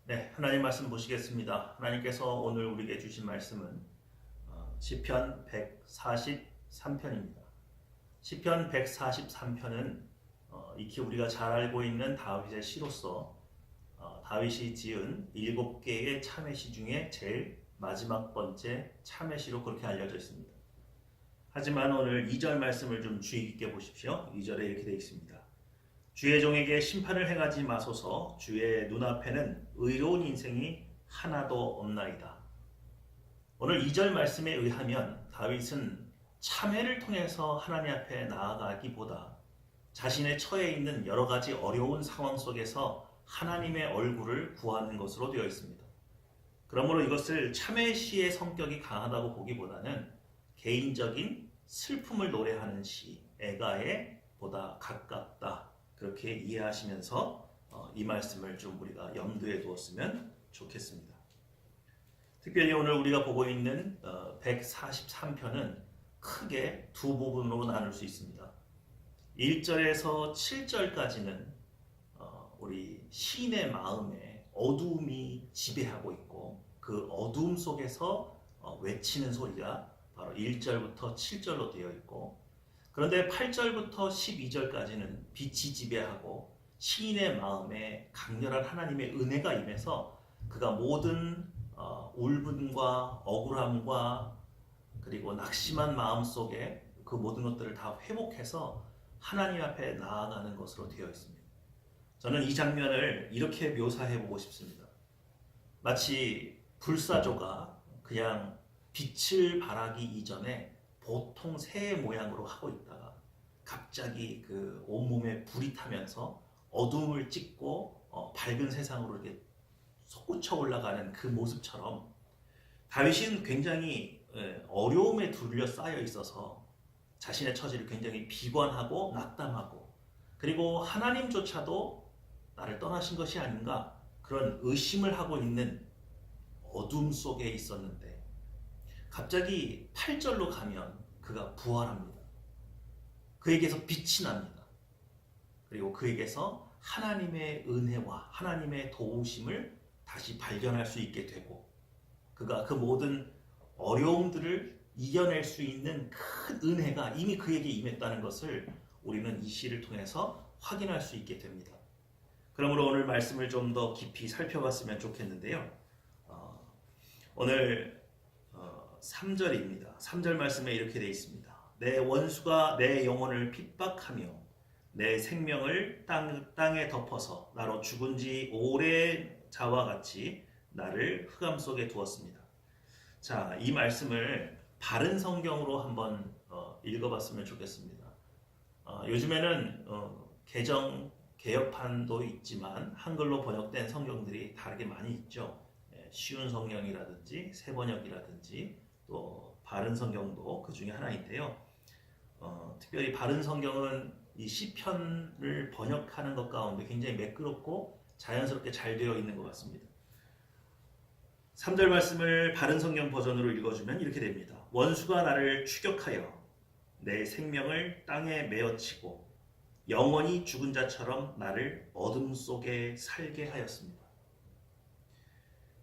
네, 하나님 말씀 보시겠습니다. 하나님께서 오늘 우리에게 주신 말씀은 시편 143편입니다. 시편 143편은 익히 우리가 잘 알고 있는 다윗의 시로서 다윗이 지은 7개의 참회시 중에 제일 마지막 번째 참회시로 그렇게 알려져 있습니다. 하지만 오늘 2절 말씀을 좀 주의 깊게 보십시오. 2절에 이렇게 되어 있습니다. 주의 종에게 심판을 행하지 마소서. 주의 눈앞에는 의로운 인생이 하나도 없나이다. 오늘 2절 말씀에 의하면 다윗은 참회를 통해서 하나님 앞에 나아가기보다 자신의 처해 있는 여러 가지 어려운 상황 속에서 하나님의 얼굴을 구하는 것으로 되어 있습니다. 그러므로 이것을 참회시의 성격이 강하다고 보기보다는 개인적인 슬픔을 노래하는 시, 애가에 보다 가깝다. 그렇게 이해하시면서 이 말씀을 좀 우리가 염두에 두었으면 좋겠습니다. 특별히 오늘 우리가 보고 있는 143편은 크게 두 부분으로 나눌 수 있습니다. 1절에서 7절까지는 우리 시인의 마음에 어두움이 지배하고 있고 그 어두움 속에서 외치는 소리가 바로 1절부터 7절로 되어 있고, 그런데 8절부터 12절까지는 빛이 지배하고 시인의 마음에 강렬한 하나님의 은혜가 임해서 그가 모든 울분과 억울함과 그리고 낙심한 마음 속에 그 모든 것들을 다 회복해서 하나님 앞에 나아가는 것으로 되어 있습니다. 저는 이 장면을 이렇게 묘사해 보고 싶습니다. 마치 불사조가 그냥 빛을 발하기 이전에 보통 새의 모양으로 하고 있다가 갑자기 그 온몸에 불이 타면서 어둠을 찍고 밝은 세상으로 이렇게 솟구쳐 올라가는 그 모습처럼 다윗은 굉장히 어려움에 둘러싸여 있어서 자신의 처지를 굉장히 비관하고 낙담하고, 그리고 하나님조차도 나를 떠나신 것이 아닌가 그런 의심을 하고 있는 어둠 속에 있었는데, 갑자기 8절로 가면 그가 부활합니다. 그에게서 빛이 납니다. 그리고 그에게서 하나님의 은혜와 하나님의 도우심을 다시 발견할 수 있게 되고, 그가 그 모든 어려움들을 이겨낼 수 있는 큰 은혜가 이미 그에게 임했다는 것을 우리는 이 시를 통해서 확인할 수 있게 됩니다. 그러므로 오늘 말씀을 좀 더 깊이 살펴봤으면 좋겠는데요. 오늘 3절입니다. 3절 말씀에 이렇게 되어 있습니다. 내 원수가 내 영혼을 핍박하며 내 생명을 땅에 덮어서 나로 죽은 지 오래 자와 같이 나를 흑암 속에 두었습니다. 자, 이 말씀을 바른 성경으로 한번 읽어봤으면 좋겠습니다. 요즘에는 개정판도 있지만 한글로 번역된 성경들이 다르게 많이 있죠. 쉬운 성경이라든지 새번역이라든지 또 바른 성경도 그 중에 하나인데요. 특별히 바른 성경은 이 시편을 번역하는 것 가운데 굉장히 매끄럽고 자연스럽게 잘 되어 있는 것 같습니다. 3절 말씀을 바른 성경 버전으로 읽어주면 이렇게 됩니다. 원수가 나를 추격하여 내 생명을 땅에 메어치고 영원히 죽은 자처럼 나를 어둠 속에 살게 하였습니다.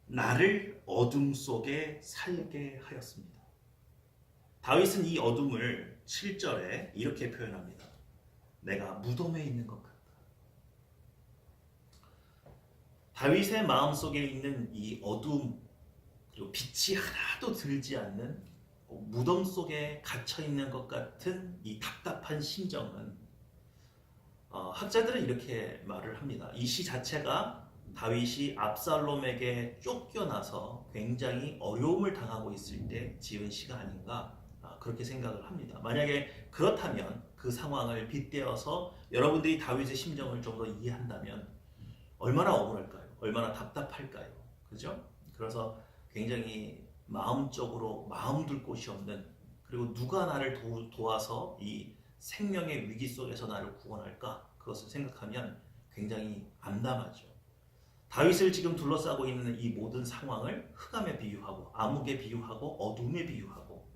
나를 어둠 속에 살게 하였습니다. 다윗은 이 어둠을 7절에 이렇게 표현합니다. 내가 무덤에 있는 것 같다. 다윗의 마음속에 있는 이 어둠, 그리고 빛이 하나도 들지 않는 무덤 속에 갇혀 있는 것 같은 이 답답한 심정은 학자들은 이렇게 말을 합니다. 이 시 자체가 다윗이 압살롬에게 쫓겨나서 굉장히 어려움을 당하고 있을 때 지은 시가 아닌가 그렇게 생각을 합니다. 만약에 그렇다면 그 상황을 빗대어서 여러분들이 다윗의 심정을 좀 더 이해한다면 얼마나 억울할까요? 얼마나 답답할까요? 그죠? 그래서 굉장히 마음적으로 마음 둘 곳이 없는, 그리고 누가 나를 도와서 이 생명의 위기 속에서 나를 구원할까? 그것을 생각하면 굉장히 암담하죠. 다윗을 지금 둘러싸고 있는 이 모든 상황을 흑암에 비유하고 암흑에 비유하고 어둠에 비유하고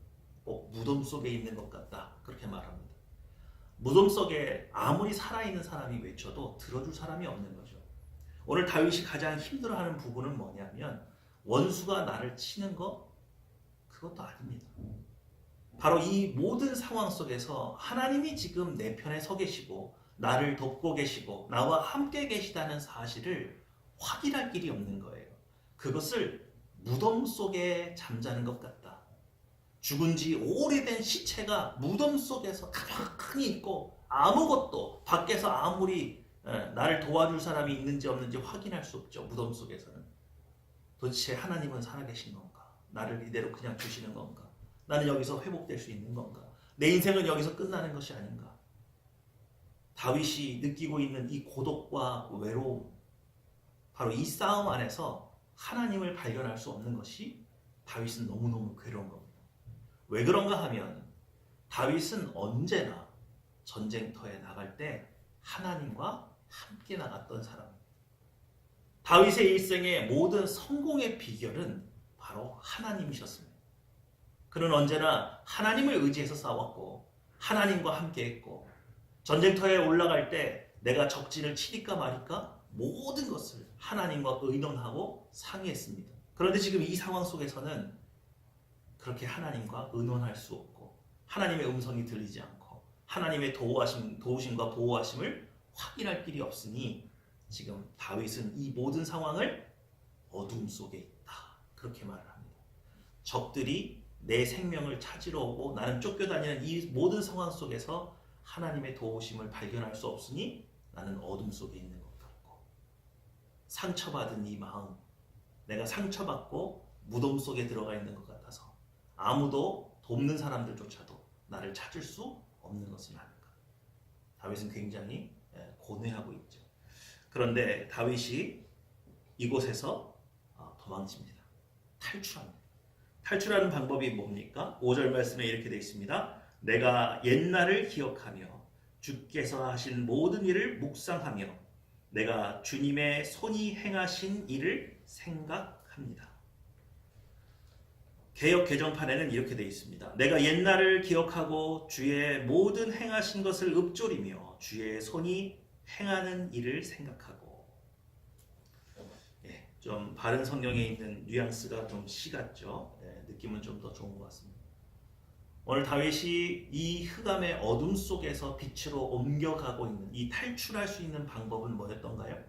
무덤 속에 있는 것 같다 그렇게 말합니다. 무덤 속에 아무리 살아있는 사람이 외쳐도 들어줄 사람이 없는 거죠. 오늘 다윗이 가장 힘들어하는 부분은 뭐냐면 원수가 나를 치는 거 그것도 아닙니다. 바로 이 모든 상황 속에서 하나님이 지금 내 편에 서 계시고 나를 돕고 계시고 나와 함께 계시다는 사실을 확인할 길이 없는 거예요. 그것을 무덤 속에 잠자는 것 같다. 죽은 지 오래된 시체가 무덤 속에서 가만히 있고 아무것도 밖에서 아무리 나를 도와줄 사람이 있는지 없는지 확인할 수 없죠. 무덤 속에서는. 도대체 하나님은 살아계신 건가? 나를 이대로 그냥 두시는 건가? 나는 여기서 회복될 수 있는 건가? 내 인생은 여기서 끝나는 것이 아닌가? 다윗이 느끼고 있는 이 고독과 외로움, 바로 이 싸움 안에서 하나님을 발견할 수 없는 것이 다윗은 너무너무 괴로운 겁니다. 왜 그런가 하면 다윗은 언제나 전쟁터에 나갈 때 하나님과 함께 나갔던 사람입니다. 다윗의 일생의 모든 성공의 비결은 바로 하나님이셨습니다. 그는 언제나 하나님을 의지해서 싸웠고 하나님과 함께했고 전쟁터에 올라갈 때 내가 적진을 치니까 말이까 모든 것을 하나님과 의논하고 상의했습니다. 그런데 지금 이 상황 속에서는 그렇게 하나님과 의논할 수 없고 하나님의 음성이 들리지 않고 하나님의 도우심과 보호하심을 확인할 길이 없으니 지금 다윗은 이 모든 상황을 어둠 속에 있다. 그렇게 말을 합니다. 적들이 내 생명을 찾으러 오고 나는 쫓겨다니는 이 모든 상황 속에서 하나님의 도우심을 발견할 수 없으니 나는 어둠 속에 있는 것 같고 상처받은 이 마음, 내가 상처받고 무덤 속에 들어가 있는 것 같아서 아무도 돕는 사람들조차도 나를 찾을 수 없는 것은 아닌가. 다윗은 굉장히 고뇌하고 있죠. 그런데 다윗이 이곳에서 도망칩니다. 탈출합니다. 탈출하는 방법이 뭡니까? 5절 말씀에 이렇게 되어 있습니다. 내가 옛날을 기억하며 주께서 하신 모든 일을 묵상하며 내가 주님의 손이 행하신 일을 생각합니다. 개역 개정판에는 이렇게 되어 있습니다. 내가 옛날을 기억하고 주의 모든 행하신 것을 읊조리며 주의 손이 행하는 일을 생각하고. 좀 바른 성경에 있는 뉘앙스가 좀 시 같죠. 느낌은 좀 더 좋은 것 같습니다. 오늘 다윗이 이 흑암의 어둠 속에서 빛으로 옮겨가고 있는 이 탈출할 수 있는 방법은 뭐였던가요?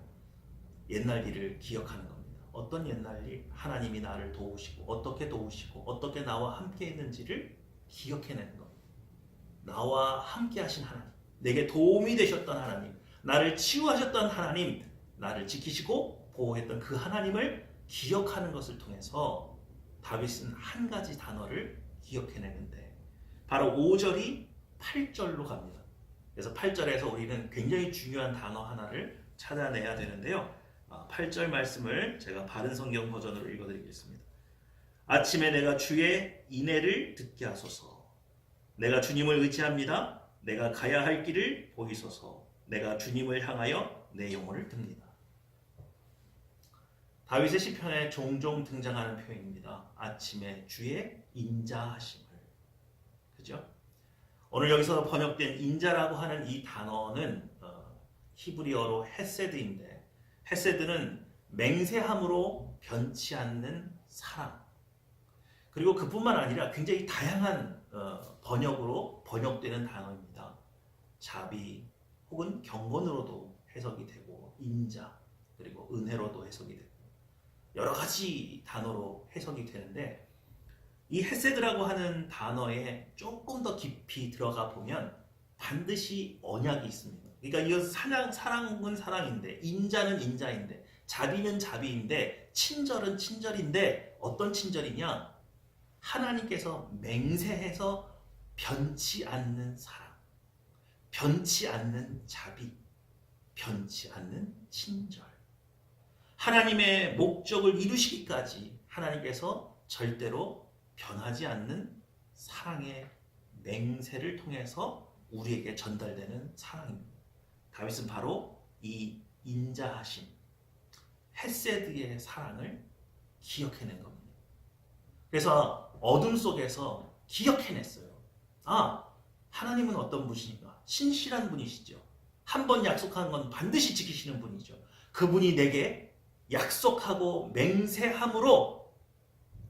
옛날 일을 기억하는 겁니다. 어떤 옛날 일, 하나님이 나를 도우시고 어떻게 도우시고 어떻게 나와 함께 했는지를 기억해내는 겁니다. 나와 함께 하신 하나님, 내게 도움이 되셨던 하나님, 나를 치유하셨던 하나님, 나를 지키시고 보호했던 그 하나님을 기억하는 것을 통해서 다윗은 한 가지 단어를 기억해내는데 바로 5절이 8절로 갑니다. 그래서 8절에서 우리는 굉장히 중요한 단어 하나를 찾아내야 되는데요. 8절 말씀을 제가 바른 성경 버전으로 읽어드리겠습니다. 아침에 내가 주의 인애를 듣게 하소서. 내가 주님을 의지합니다. 내가 가야 할 길을 보이소서. 내가 주님을 향하여 내 영혼을 듭니다. 다윗의 시편에 종종 등장하는 표현입니다. 아침에 주의 인자하심을. 그죠? 오늘 여기서 번역된 인자라고 하는 이 단어는 히브리어로 헤세드인데 헤세드는 맹세함으로 변치 않는 사랑. 그리고 그뿐만 아니라 굉장히 다양한 번역으로 번역되는 단어입니다. 자비 혹은 경건으로도 해석이 되고 인자 그리고 은혜로도 해석이 되고 여러 가지 단어로 해석이 되는데 이 헤세드라고 하는 단어에 조금 더 깊이 들어가 보면 반드시 언약이 있습니다. 그러니까 이건 사랑은 사랑인데 인자는 인자인데 자비는 자비인데 친절은 친절인데 어떤 친절이냐? 하나님께서 맹세해서 변치 않는 사랑, 변치 않는 자비, 변치 않는 친절. 하나님의 목적을 이루시기까지 하나님께서 절대로 변하지 않는 사랑의 맹세를 통해서 우리에게 전달되는 사랑입니다. 다윗은 바로 이 인자하심, 헤세드의 사랑을 기억해낸 겁니다. 그래서 어둠 속에서 기억해냈어요. 하나님은 어떤 분이신가? 신실한 분이시죠. 한 번 약속한 건 반드시 지키시는 분이죠. 그분이 내게 약속하고 맹세함으로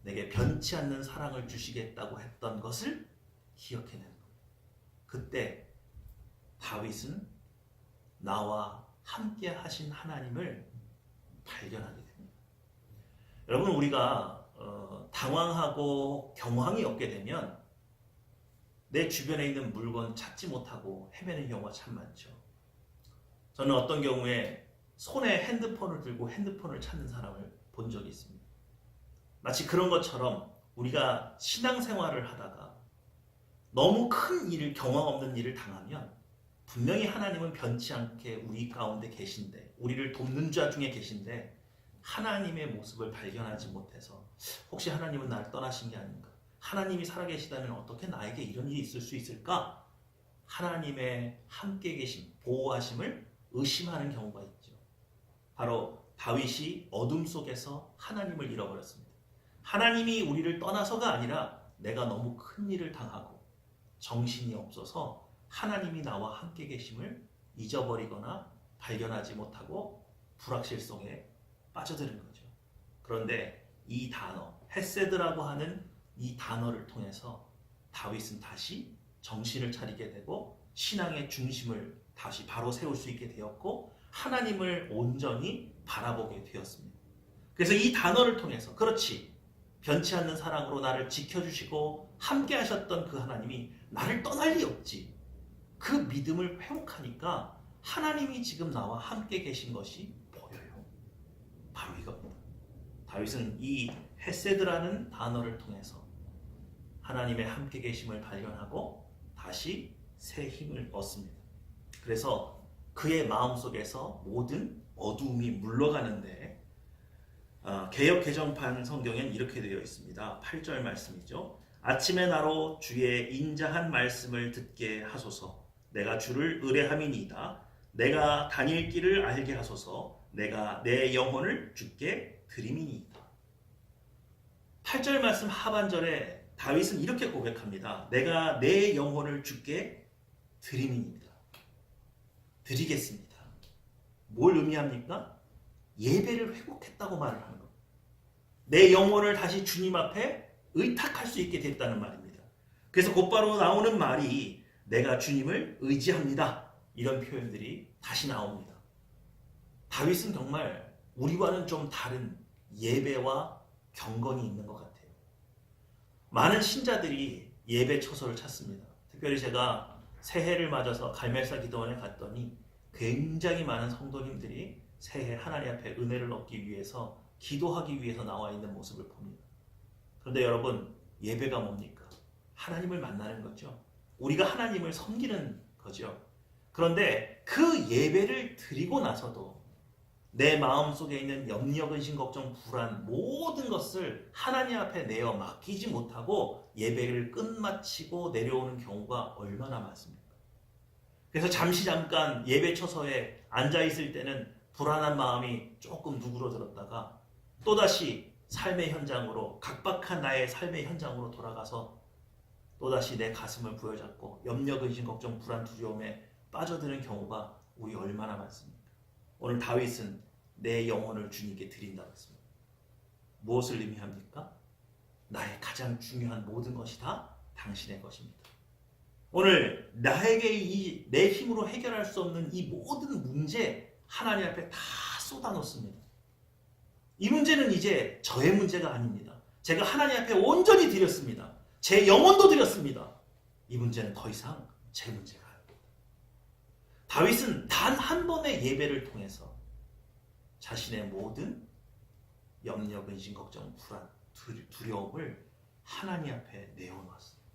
내게 변치 않는 사랑을 주시겠다고 했던 것을 기억해내는 거예요. 그때 다윗은 나와 함께 하신 하나님을 발견하게 됩니다. 여러분, 우리가 당황하고 경황이 없게 되면 내 주변에 있는 물건 찾지 못하고 헤매는 경우가 참 많죠. 저는 어떤 경우에 손에 핸드폰을 들고 핸드폰을 찾는 사람을 본 적이 있습니다. 마치 그런 것처럼 우리가 신앙생활을 하다가 너무 큰 일을, 경험 없는 일을 당하면 분명히 하나님은 변치 않게 우리 가운데 계신데, 우리를 돕는 자 중에 계신데 하나님의 모습을 발견하지 못해서 혹시 하나님은 나를 떠나신 게 아닌가? 하나님이 살아계시다면 어떻게 나에게 이런 일이 있을 수 있을까? 하나님의 함께 계심, 보호하심을 의심하는 경우가 있죠. 바로 다윗이 어둠 속에서 하나님을 잃어버렸습니다. 하나님이 우리를 떠나서가 아니라 내가 너무 큰 일을 당하고 정신이 없어서 하나님이 나와 함께 계심을 잊어버리거나 발견하지 못하고 불확실 속에 빠져드는 거죠. 그런데 이 단어, 헤세드라고 하는 이 단어를 통해서 다윗은 다시 정신을 차리게 되고 신앙의 중심을 다시 바로 세울 수 있게 되었고 하나님을 온전히 바라보게 되었습니다. 그래서 이 단어를 통해서, 그렇지, 변치 않는 사랑으로 나를 지켜주시고 함께 하셨던 그 하나님이 나를 떠날 리 없지, 그 믿음을 회복하니까 하나님이 지금 나와 함께 계신 것이 보여요. 바로 이겁니다. 다윗은 이 헤세드라는 단어를 통해서 하나님의 함께 계심을 발견하고 다시 새 힘을 얻습니다. 그래서 그의 마음속에서 모든 어두움이 물러가는데, 개역 개정판 성경엔 이렇게 되어 있습니다. 8절 말씀이죠. 아침에 나로 주의 인자한 말씀을 듣게 하소서. 내가 주를 의뢰함이니이다. 내가 다닐 길을 알게 하소서. 내가 내 영혼을 주께 드림이니이다. 8절 말씀 하반절에 다윗은 이렇게 고백합니다. 내가 내 영혼을 주께 드림이니이다. 드리겠습니다. 뭘 의미합니까? 예배를 회복했다고 말을 하는 겁니다. 내 영혼을 다시 주님 앞에 의탁할 수 있게 됐다는 말입니다. 그래서 곧바로 나오는 말이 내가 주님을 의지합니다. 이런 표현들이 다시 나옵니다. 다윗은 정말 우리와는 좀 다른 예배와 경건이 있는 것 같아요. 많은 신자들이 예배 처소를 찾습니다. 특별히 제가 새해를 맞아서 갈멜사 기도원에 갔더니 굉장히 많은 성도님들이 새해 하나님 앞에 은혜를 얻기 위해서, 기도하기 위해서 나와 있는 모습을 봅니다. 그런데 여러분, 예배가 뭡니까? 하나님을 만나는 거죠. 우리가 하나님을 섬기는 거죠. 그런데 그 예배를 드리고 나서도 내 마음속에 있는 염려, 근심, 걱정, 불안, 모든 것을 하나님 앞에 내어 맡기지 못하고 예배를 끝마치고 내려오는 경우가 얼마나 많습니까? 그래서 잠깐 예배 처소에 앉아있을 때는 불안한 마음이 조금 누그러들었다가 또다시 삶의 현장으로, 각박한 나의 삶의 현장으로 돌아가서 또다시 내 가슴을 부여잡고 염려, 근심, 걱정, 불안, 두려움에 빠져드는 경우가 우리 얼마나 많습니까? 오늘 다윗은 내 영혼을 주님께 드린다고 했습니다. 무엇을 의미합니까? 나의 가장 중요한 모든 것이 다 당신의 것입니다. 오늘 나에게 내 힘으로 해결할 수 없는 이 모든 문제 하나님 앞에 다 쏟아놓습니다. 이 문제는 이제 저의 문제가 아닙니다. 제가 하나님 앞에 온전히 드렸습니다. 제 영혼도 드렸습니다. 이 문제는 더 이상 제 문제가 아닙니다. 다윗은 단 한 번의 예배를 통해서 자신의 모든 염려, 근심, 걱정, 불안, 두려움을 하나님 앞에 내어놓았습니다.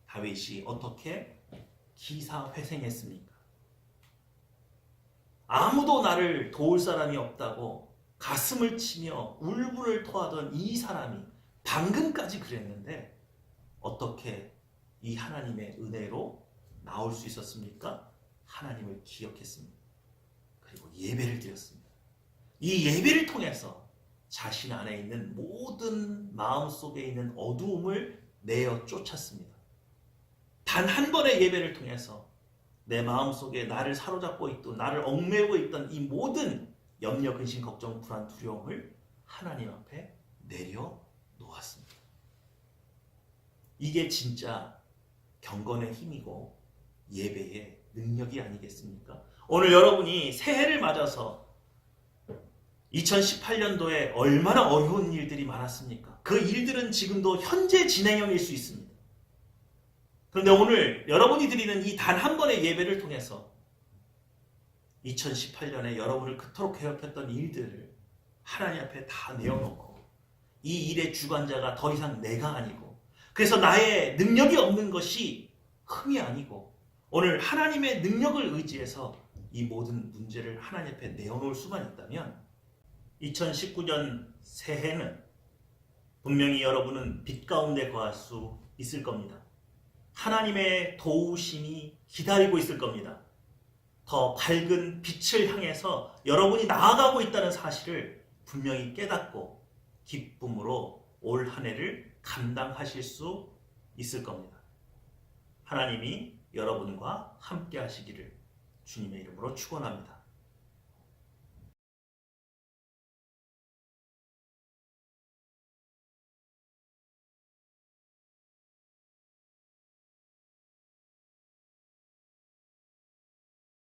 다윗이 어떻게 기사회생했습니까? 아무도 나를 도울 사람이 없다고 가슴을 치며 울분을 토하던 이 사람이 방금까지 그랬는데 어떻게 이 하나님의 은혜로 나올 수 있었습니까? 하나님을 기억했습니다. 그리고 예배를 드렸습니다. 이 예배를 통해서 자신 안에 있는 모든 마음속에 있는 어두움을 내어 쫓았습니다. 단 한 번의 예배를 통해서 내 마음속에 나를 사로잡고 있던, 나를 얽매고 있던 이 모든 염려, 근심, 걱정, 불안, 두려움을 하나님 앞에 내려놓았습니다. 이게 진짜 경건의 힘이고 예배의 능력이 아니겠습니까? 오늘 여러분이 새해를 맞아서 2018년도에 얼마나 어려운 일들이 많았습니까? 그 일들은 지금도 현재 진행형일 수 있습니다. 그런데 오늘 여러분이 드리는 이 단 한 번의 예배를 통해서 2018년에 여러분을 그토록 괴롭혔던 일들을 하나님 앞에 다 내어놓고 이 일의 주관자가 더 이상 내가 아니고, 그래서 나의 능력이 없는 것이 흠이 아니고 오늘 하나님의 능력을 의지해서 이 모든 문제를 하나님 앞에 내어놓을 수만 있다면 2019년 새해는 분명히 여러분은 빛 가운데 거할 수 있을 겁니다. 하나님의 도우심이 기다리고 있을 겁니다. 더 밝은 빛을 향해서 여러분이 나아가고 있다는 사실을 분명히 깨닫고 기쁨으로 올 한 해를 감당하실 수 있을 겁니다. 하나님이 여러분과 함께 하시기를 주님의 이름으로 축원합니다.